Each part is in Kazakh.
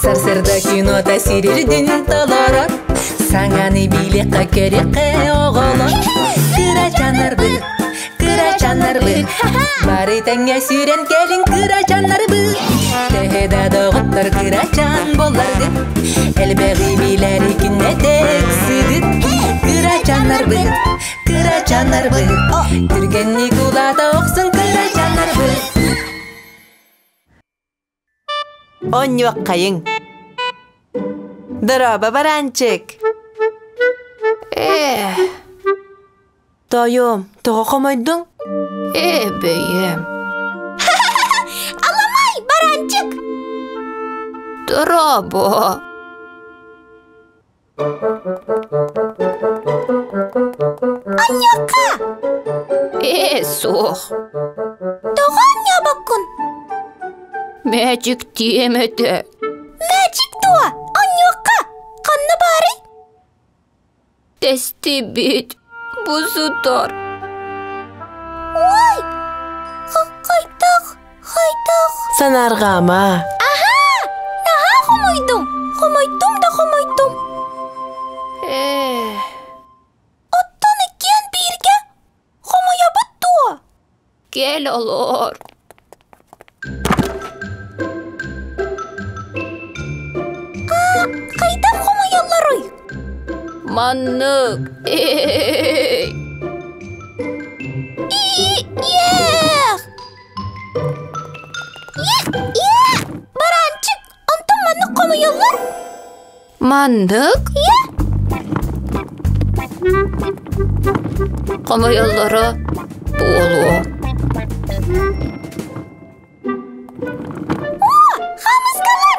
Сарсырда кино тәсирирдин таларат. Саңаны билеққа кереққа оғылы. Кырачанар бұл. Бары тәңе сүйрен келін кырачанар бұл. Тәхеда доғыттар кырачан боларды. Әлбәғи биләри кінне тәксіді. Кырачанар бұл. Түргенні кулада оқсын кырачанар бұл. Он yok kayın. Дорога, баранчик. Дайым, тоға қамайдың? Бейім. Аламай, баранчик. Дорога. Аньяка. Соқ. Тоға анья бақын. Мәжік тиемеді. Мәжік туа, аньяка. Қанны бары? Тәсті бет. Бұзудар. Ой! Қайтақ. Санарға ма? Аха! Наға қомайдым да қомайдым. Оттан екен бірге. Қомая бұттуа. Кел олар. Қайтақ қомаялар ой? Маннық. Баранчик, антон маннық қомаялар? Маннық? Қомаялары болу. Хамызғалар!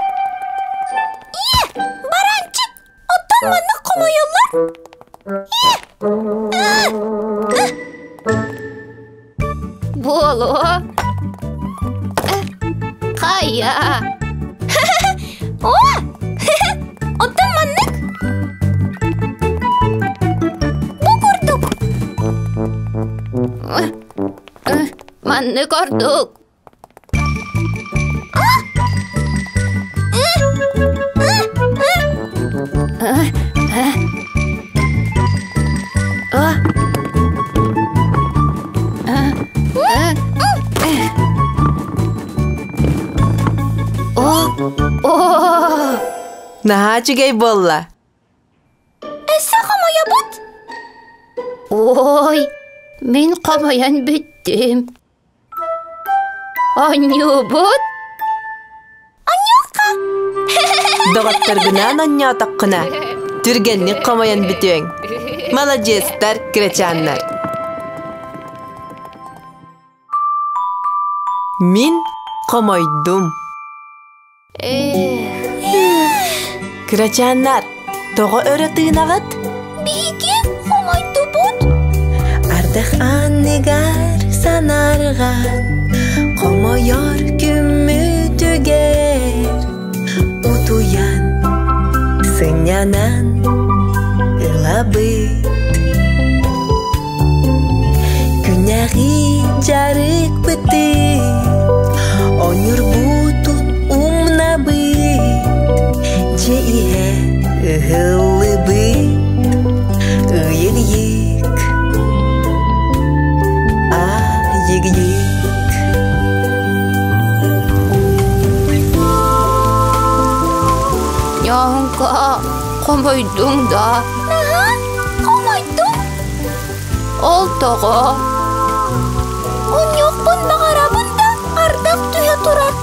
Баранчик, антон маннық қомаялар? Болу. Қая. Антон маннық? Бұғырдық. Маннық ордық. Naha cügey bolla. Әсі қамая бұд? Ой, мен қамаян біттім. Аню бұд? Анюқа? Доғаттар гынан анья таққына. Түргенні қамаян бітуің. Молодецтар, кірачаннар. Мен қамайдым. Кырачаннар, тоға өрітігінағыт? Бейге қомайды бұд? Ардық аннегар санарған, қомайар күмі түгер. Утуян, сынянан, ылабыт. Күнәғи жарық бітіп, оныр бұтын умнабыт. Жейе ұғылы бұт, ұйық-йық, айық-йық. Нянға, қомайдың да. Наға, қомайдың? Ол тоға. Он yoqпын бағарабын да ардақ түйе тұрар.